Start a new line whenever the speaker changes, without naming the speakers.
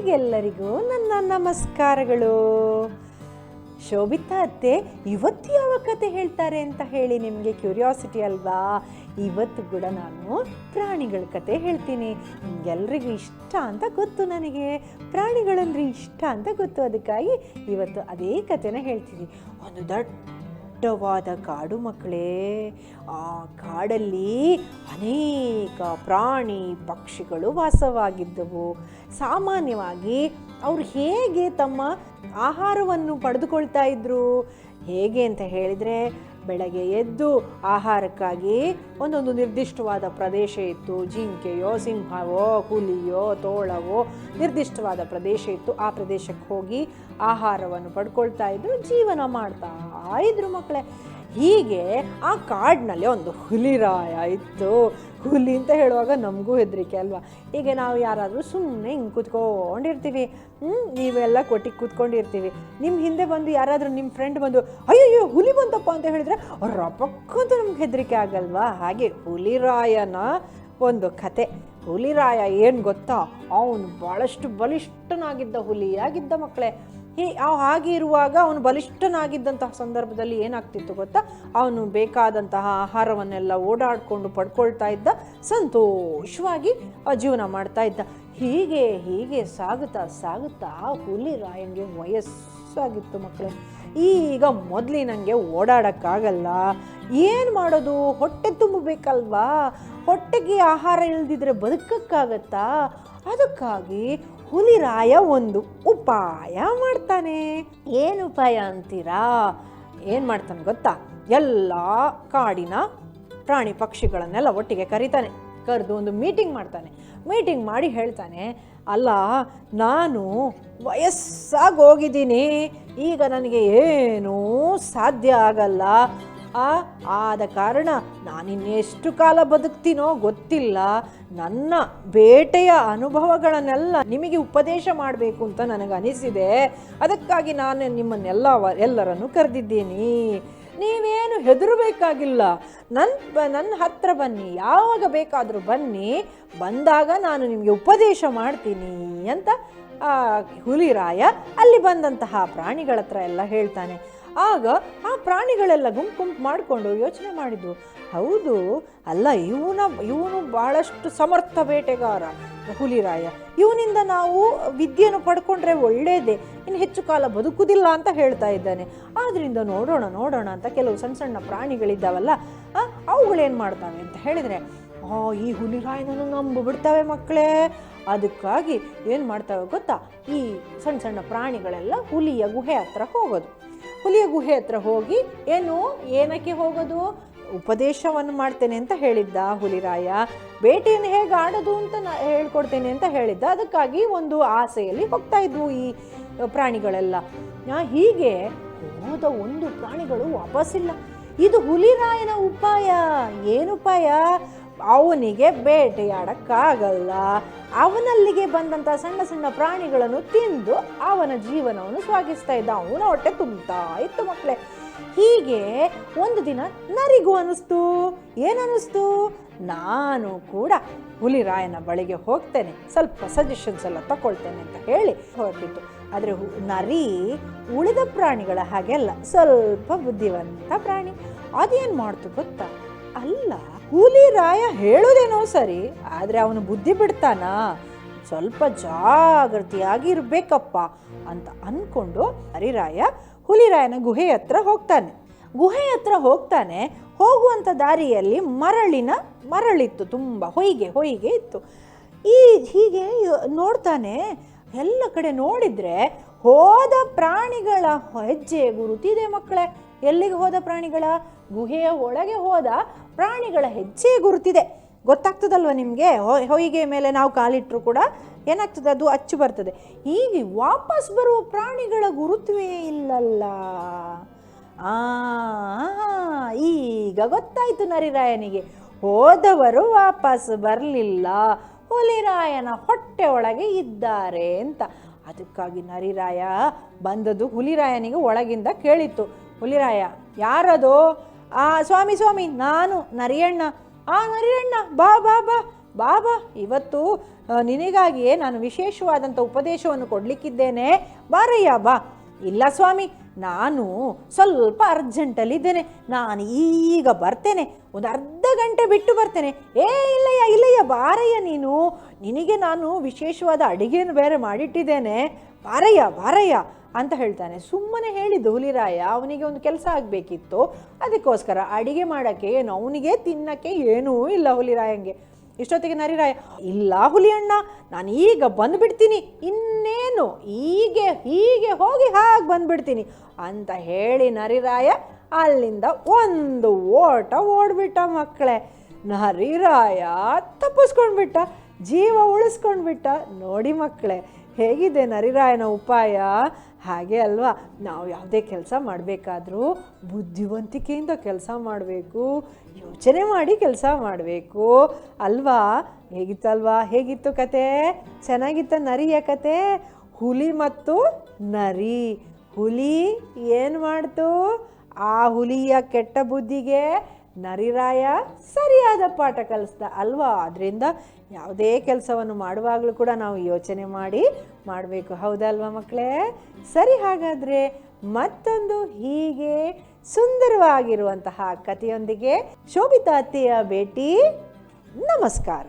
ನಿಮಗೆಲ್ಲರಿಗೂ ನನ್ನ ನಮಸ್ಕಾರಗಳು. ಶೋಭಿತಾ ಅತ್ತೆ ಇವತ್ತು ಯಾವ ಕತೆ ಹೇಳ್ತಾರೆ ಅಂತ ಹೇಳಿ ನಿಮಗೆ ಕ್ಯೂರಿಯಾಸಿಟಿ ಅಲ್ವಾ? ಇವತ್ತು ಕೂಡ ನಾನು ಪ್ರಾಣಿಗಳ ಕತೆ ಹೇಳ್ತೀನಿ. ನಿಮಗೆಲ್ರಿಗೂ ಇಷ್ಟ ಅಂತ ಗೊತ್ತು, ನನಗೆ ಪ್ರಾಣಿಗಳಂದ್ರೆ ಇಷ್ಟ ಅಂತ ಗೊತ್ತು. ಅದಕ್ಕಾಗಿ ಇವತ್ತು ಅದೇ ಕತೆನ ಹೇಳ್ತೀನಿ. ಒಂದು ದಟ್ಟವಾದ ಕಾಡು ಮಕ್ಕಳೇ. ಆ ಕಾಡಲ್ಲಿ ಅನೇಕ ಪ್ರಾಣಿ ಪಕ್ಷಿಗಳು ವಾಸವಾಗಿದ್ದವು. ಸಾಮಾನ್ಯವಾಗಿ ಅವರು ಹೇಗೆ ತಮ್ಮ ಆಹಾರವನ್ನು ಪಡೆದುಕೊಳ್ತಾ ಇದ್ರು ಹೇಗೆ ಅಂತ ಹೇಳಿದರೆ, ಬೆಳಗ್ಗೆ ಎದ್ದು ಆಹಾರಕ್ಕಾಗಿ ಒಂದೊಂದು ನಿರ್ದಿಷ್ಟವಾದ ಪ್ರದೇಶ ಇತ್ತು. ಜಿಂಕೆಯೋ ಸಿಂಹವೋ ಹುಲಿಯೋ ತೋಳವೋ ನಿರ್ದಿಷ್ಟವಾದ ಪ್ರದೇಶ ಇತ್ತು. ಆ ಪ್ರದೇಶಕ್ಕೆ ಹೋಗಿ ಆಹಾರವನ್ನು ಪಡ್ಕೊಳ್ತಾ ಇದ್ರು, ಜೀವನ ಮಾಡ್ತಾ ಇದ್ರು ಮಕ್ಕಳೇ. ಹೀಗೆ ಆ ಕಾಡಿನಲ್ಲಿ ಒಂದು ಹುಲಿರಾಯ ಇತ್ತು. ಹುಲಿ ಅಂತ ಹೇಳುವಾಗ ನಮಗೂ ಹೆದರಿಕೆ ಅಲ್ವಾ? ಈಗ ನಾವು ಯಾರಾದರೂ ಸುಮ್ಮನೆ ಹಿಂಗೆ ಕೂತ್ಕೊಂಡಿರ್ತೀವಿ, ನೀವೆಲ್ಲ ಕೊಟ್ಟಿಗೆ ಕೂತ್ಕೊಂಡಿರ್ತೀವಿ. ನಿಮ್ಮ ಹಿಂದೆ ಬಂದು ಯಾರಾದರೂ ನಿಮ್ಮ ಫ್ರೆಂಡ್ ಬಂದು ಅಯ್ಯಯ್ಯೋ ಹುಲಿ ಬಂತಪ್ಪ ಅಂತ ಹೇಳಿದ್ರೆ ರಪಕ್ಕಂತ ನಮ್ಗೆ ಹೆದರಿಕೆ ಆಗಲ್ವಾ? ಹಾಗೆ ಹುಲಿರಾಯನ ಒಂದು ಕತೆ. ಹುಲಿರಾಯ ಏನು ಗೊತ್ತಾ, ಅವನು ಭಾಳಷ್ಟು ಬಲಿಷ್ಠನಾಗಿದ್ದ ಹುಲಿಯಾಗಿದ್ದ ಮಕ್ಕಳೇ. ಹಾಗೆ ಇರುವಾಗ ಅವನು ಬಲಿಷ್ಠನಾಗಿದ್ದಂತಹ ಸಂದರ್ಭದಲ್ಲಿ ಏನಾಗ್ತಿತ್ತು ಗೊತ್ತಾ, ಅವನು ಬೇಕಾದಂತಹ ಆಹಾರವನ್ನೆಲ್ಲ ಓಡಾಡಿಕೊಂಡು ಪಡ್ಕೊಳ್ತಾ ಇದ್ದ, ಸಂತೋಷವಾಗಿ ಜೀವನ ಮಾಡ್ತಾ ಇದ್ದ. ಹೀಗೆ ಹೀಗೆ ಸಾಗುತ್ತಾ ಸಾಗುತ್ತಾ ಹುಲಿರಾಯನಿಗೆ ವಯಸ್ಸಾಗಿತ್ತು ಮಕ್ಕಳೇ. ಈಗ ಮೊದಲಿನಂಗೆ ಓಡಾಡೋಕ್ಕಾಗಲ್ಲ. ಏನು ಮಾಡೋದು? ಹೊಟ್ಟೆ ತುಂಬಬೇಕಲ್ವಾ? ಹೊಟ್ಟೆಗೆ ಆಹಾರ ಇಲ್ದಿದ್ರೆ ಬದುಕಕ್ಕಾಗತ್ತಾ? ಅದಕ್ಕಾಗಿ ಹುಲಿರಾಯ ಒಂದು ಉಪಾಯ ಮಾಡ್ತಾನೆ. ಏನು ಉಪಾಯ ಅಂತೀರಾ? ಏನು ಮಾಡ್ತಾನೆ ಗೊತ್ತಾ? ಎಲ್ಲ ಕಾಡಿನ ಪ್ರಾಣಿ ಪಕ್ಷಿಗಳನ್ನೆಲ್ಲ ಒಟ್ಟಿಗೆ ಕರೆದು ಒಂದು ಮೀಟಿಂಗ್ ಮಾಡ್ತಾನೆ. ಮೀಟಿಂಗ್ ಮಾಡಿ ಹೇಳ್ತಾನೆ, ಅಲ್ಲ ನಾನು ವಯಸ್ಸಾಗಿ ಹೋಗಿದ್ದೀನಿ, ಈಗ ನನಗೆ ಏನೂ ಸಾಧ್ಯ ಆಗಲ್ಲ. ಆದ ಕಾರಣ ನಾನಿನ್ನೆಷ್ಟು ಕಾಲ ಬದುಕ್ತೀನೋ ಗೊತ್ತಿಲ್ಲ. ನನ್ನ ಬೇಟೆಯ ಅನುಭವಗಳನ್ನೆಲ್ಲ ನಿಮಗೆ ಉಪದೇಶ ಮಾಡಬೇಕು ಅಂತ ನನಗನಿಸಿದೆ. ಅದಕ್ಕಾಗಿ ನಾನು ಎಲ್ಲರನ್ನು ಕರೆದಿದ್ದೀನಿ. ನೀವೇನು ಹೆದರಬೇಕಾಗಿಲ್ಲ. ನನ್ನ ಹತ್ರ ಬನ್ನಿ, ಯಾವಾಗ ಬೇಕಾದರೂ ಬನ್ನಿ, ಬಂದಾಗ ನಾನು ನಿಮಗೆ ಉಪದೇಶ ಮಾಡ್ತೀನಿ ಅಂತ ಹುಲಿರಾಯ ಅಲ್ಲಿ ಬಂದಂತಹ ಪ್ರಾಣಿಗಳ ಹತ್ರ ಎಲ್ಲ ಹೇಳ್ತಾನೆ. ಆಗ ಆ ಪ್ರಾಣಿಗಳೆಲ್ಲ ಗುಂಪು ಮಾಡಿಕೊಂಡು ಯೋಚನೆ ಮಾಡಿದ್ದು, ಹೌದು ಅಲ್ಲ, ಇವನು ಭಾಳಷ್ಟು ಸಮರ್ಥ ಬೇಟೆಗಾರ ಹುಲಿರಾಯ, ಇವನಿಂದ ನಾವು ವಿದ್ಯೆಯನ್ನು ಪಡ್ಕೊಂಡ್ರೆ ಒಳ್ಳೆಯದೇ, ಇನ್ನು ಹೆಚ್ಚು ಕಾಲ ಬದುಕುವುದಿಲ್ಲ ಅಂತ ಹೇಳ್ತಾ ಇದ್ದಾನೆ. ಆದ್ದರಿಂದ ನೋಡೋಣ ಅಂತ ಕೆಲವು ಸಣ್ಣ ಸಣ್ಣ ಪ್ರಾಣಿಗಳಿದ್ದಾವಲ್ಲ, ಅವುಗಳೇನು ಮಾಡ್ತವೆ ಅಂತ ಹೇಳಿದರೆ, ಈ ಹುಲಿರಾಯನನ್ನು ನಂಬಿಬಿಡ್ತವೆ ಮಕ್ಕಳೇ. ಅದಕ್ಕಾಗಿ ಏನು ಮಾಡ್ತವೆ ಗೊತ್ತಾ, ಈ ಸಣ್ಣ ಸಣ್ಣ ಪ್ರಾಣಿಗಳೆಲ್ಲ ಹುಲಿಯ ಗುಹೆ ಹತ್ರ ಹೋಗೋದು. ಹುಲಿಯ ಗುಹೆ ಹತ್ರ ಹೋಗಿ ಏನಕ್ಕೆ ಹೋಗೋದು? ಉಪದೇಶವನ್ನು ಮಾಡ್ತೇನೆ ಅಂತ ಹೇಳಿದ್ದ ಹುಲಿರಾಯ. ಬೇಟೆಯನ್ನು ಹೇಗೆ ಆಡೋದು ಅಂತ ಹೇಳ್ಕೊಡ್ತೇನೆ ಅಂತ ಹೇಳಿದ್ದ. ಅದಕ್ಕಾಗಿ ಒಂದು ಆಸೆಯಲ್ಲಿ ಹೋಗ್ತಾ ಇದ್ವು ಈ ಪ್ರಾಣಿಗಳೆಲ್ಲ. ಹೀಗೆ ಹೋದ ಒಂದು ಪ್ರಾಣಿಗಳು ವಾಪಸ್ಸಿಲ್ಲ. ಇದು ಹುಲಿರಾಯನ ಉಪಾಯ. ಏನು ಉಪಾಯ? ಅವನಿಗೆ ಬೇಟೆಯಾಡಕ್ಕಾಗಲ್ಲ. ಅವನಲ್ಲಿಗೆ ಬಂದಂಥ ಸಣ್ಣ ಸಣ್ಣ ಪ್ರಾಣಿಗಳನ್ನು ತಿಂದು ಅವನ ಜೀವನವನ್ನು ಸಾಗಿಸ್ತಾ ಇದ್ದ. ಅವನ ಹೊಟ್ಟೆ ತುಂಬ್ತಾ ಇತ್ತು ಮಕ್ಕಳೇ. ಹೀಗೆ ಒಂದು ದಿನ ನರಿಗೂ ಅನ್ನಿಸ್ತು. ಏನನ್ನಿಸ್ತು? ನಾನು ಕೂಡ ಹುಲಿರಾಯನ ಬಳಿಗೆ ಹೋಗ್ತೇನೆ, ಸ್ವಲ್ಪ ಸಜೆಷನ್ಸ್ ಎಲ್ಲ ತಗೊಳ್ತೇನೆ ಅಂತ ಹೇಳಿ ಹೊರಟಿತ್ತು. ಆದರೆ ನರಿ ಉಳಿದ ಪ್ರಾಣಿಗಳ ಹಾಗೆಲ್ಲ ಸ್ವಲ್ಪ ಬುದ್ಧಿವಂತ ಪ್ರಾಣಿ. ಅದೇನು ಮಾಡ್ತು ಗೊತ್ತಾ? ಅಲ್ಲ, ಹುಲಿರಾಯ ಹೇಳೋದೇನೋ ಸರಿ, ಆದರೆ ಅವನು ಬುದ್ಧಿ ಬಿಡ್ತಾನ, ಸ್ವಲ್ಪ ಜಾಗೃತಿಯಾಗಿ ಇರಬೇಕಪ್ಪ ಅಂತ ಅಂದ್ಕೊಂಡು ನರಿರಾಯ ಹುಲಿರಾಯನ ಗುಹೆ ಹತ್ರ ಹೋಗ್ತಾನೆ. ಹೋಗುವಂಥ ದಾರಿಯಲ್ಲಿ ಮರಳಿತ್ತು, ತುಂಬ ಹೊಯ್ಗೆ ಇತ್ತು. ಹೀಗೆ ನೋಡ್ತಾನೆ, ಎಲ್ಲ ಕಡೆ ನೋಡಿದರೆ ಹೋದ ಪ್ರಾಣಿಗಳ ಹೆಜ್ಜೆ ಗುರುತಿದೆ ಮಕ್ಕಳೇ. ಎಲ್ಲಿಗೆ ಹೋದ ಪ್ರಾಣಿಗಳ? ಗುಹೆಯ ಒಳಗೆ ಹೋದ ಪ್ರಾಣಿಗಳ ಹೆಜ್ಜೆ ಗುರುತಿದೆ. ಗೊತ್ತಾಗ್ತದಲ್ವ ನಿಮಗೆ? ಹೊಯ್ಗೆ ಮೇಲೆ ನಾವು ಕಾಲಿಟ್ಟರು ಕೂಡ ಏನಾಗ್ತದೆ, ಅದು ಅಚ್ಚು ಬರ್ತದೆ. ಹೀಗೆ ವಾಪಸ್ ಬರುವ ಪ್ರಾಣಿಗಳ ಗುರುತುವೇ ಇಲ್ಲಲ್ಲ. ಈಗ ಗೊತ್ತಾಯಿತು ನರಿರಾಯನಿಗೆ, ಹೋದವರು ವಾಪಸ್ ಬರಲಿಲ್ಲ, ಹುಲಿರಾಯನ ಹೊಟ್ಟೆ ಒಳಗೆ ಇದ್ದಾರೆ ಅಂತ. ಅದಕ್ಕಾಗಿ ನರಿರಾಯ ಬಂದದ್ದು ಹುಲಿರಾಯನಿಗೆ ಒಳಗಿಂದ ಕೇಳಿತ್ತು. ಹುಲಿರಾಯ, ಯಾರದು? ಸ್ವಾಮಿ ನಾನು ನರಿಯಣ್ಣ. ನರಿಯಣ್ಣ, ಬಾ ಬಾಬಾ ಇವತ್ತು ನಿನಗಾಗಿಯೇ ನಾನು ವಿಶೇಷವಾದಂಥ ಉಪದೇಶವನ್ನು ಕೊಡಲಿಕ್ಕಿದ್ದೇನೆ, ಬಾರಯ್ಯ ಬಾ. ಇಲ್ಲ ಸ್ವಾಮಿ, ನಾನು ಸ್ವಲ್ಪ ಅರ್ಜೆಂಟಲ್ಲಿದ್ದೇನೆ, ನಾನು ಈಗ ಬರ್ತೇನೆ, ಒಂದು ಅರ್ಧ ಗಂಟೆ ಬಿಟ್ಟು ಬರ್ತೇನೆ. ಇಲ್ಲಯ್ಯ ಇಲ್ಲಯ್ಯ ಬಾರಯ್ಯ, ನಿನಗೆ ನಾನು ವಿಶೇಷವಾದ ಅಡಿಗೆಯನ್ನು ಬೇರೆ ಮಾಡಿಟ್ಟಿದ್ದೇನೆ, ಬಾರಯ್ಯ ಅಂತ ಹೇಳ್ತಾನೆ. ಸುಮ್ಮನೆ ಹೇಳಿದ್ದು ಹುಲಿರಾಯ, ಅವನಿಗೆ ಒಂದು ಕೆಲಸ ಆಗಬೇಕಿತ್ತು, ಅದಕ್ಕೋಸ್ಕರ ಅಡಿಗೆ ಮಾಡೋಕ್ಕೆ ಏನು, ಅವನಿಗೆ ತಿನ್ನೋಕ್ಕೆ ಏನೂ ಇಲ್ಲ ಹುಲಿರಾಯಂಗೆ. ಇಷ್ಟೊತ್ತಿಗೆ ನರಿರಾಯ, ಇಲ್ಲ ಹುಲಿಯಣ್ಣ, ನಾನು ಈಗ ಬಂದುಬಿಡ್ತೀನಿ, ಇನ್ನೇನು ಹೀಗೆ ಹೋಗಿ ಹಾಗೆ ಬಂದುಬಿಡ್ತೀನಿ ಅಂತ ಹೇಳಿ ನರಿರಾಯ ಅಲ್ಲಿಂದ ಒಂದು ಓಡ್ಬಿಟ್ಟ ಮಕ್ಕಳೇ. ನರಿರಾಯ ತಪ್ಪಿಸ್ಕೊಂಡ್ಬಿಟ್ಟ, ಜೀವ ಉಳಿಸ್ಕೊಂಡ್ಬಿಟ್ಟ. ನೋಡಿ ಮಕ್ಕಳೇ, ಹೇಗಿದೆ ನರಿರಾಯನ ಉಪಾಯ? ಹಾಗೆ ಅಲ್ವಾ, ನಾವು ಯಾವುದೇ ಕೆಲಸ ಮಾಡಬೇಕಾದ್ರೂ ಬುದ್ಧಿವಂತಿಕೆಯಿಂದ ಕೆಲಸ ಮಾಡಬೇಕು, ಯೋಚನೆ ಮಾಡಿ ಕೆಲಸ ಮಾಡಬೇಕು ಅಲ್ವಾ? ಹೇಗಿತ್ತು ಕತೆ? ಚೆನ್ನಾಗಿತ್ತ ನರಿಯ ಕತೆ? ಹುಲಿ ಮತ್ತು ನರಿ. ಹುಲಿ ಏನು ಮಾಡ್ತು? ಆ ಹುಲಿಯ ಕೆಟ್ಟ ಬುದ್ಧಿಗೆ ನರಿರಾಯ ಸರಿಯಾದ ಪಾಠ ಕಲಿಸ್ದ ಅಲ್ವಾ? ಅದರಿಂದ ಯಾವುದೇ ಕೆಲಸವನ್ನು ಮಾಡುವಾಗಲೂ ಕೂಡ ನಾವು ಯೋಚನೆ ಮಾಡಿ ಮಾಡಬೇಕು, ಹೌದಲ್ವಾ ಮಕ್ಕಳೇ? ಸರಿ, ಹಾಗಾದರೆ ಮತ್ತೊಂದು ಹೀಗೆ ಸುಂದರವಾಗಿರುವಂತಹ ಕಥೆಯೊಂದಿಗೆ ಶೋಭಿತಾ ಅತ್ತೆಯ ಭೇಟಿ. ನಮಸ್ಕಾರ.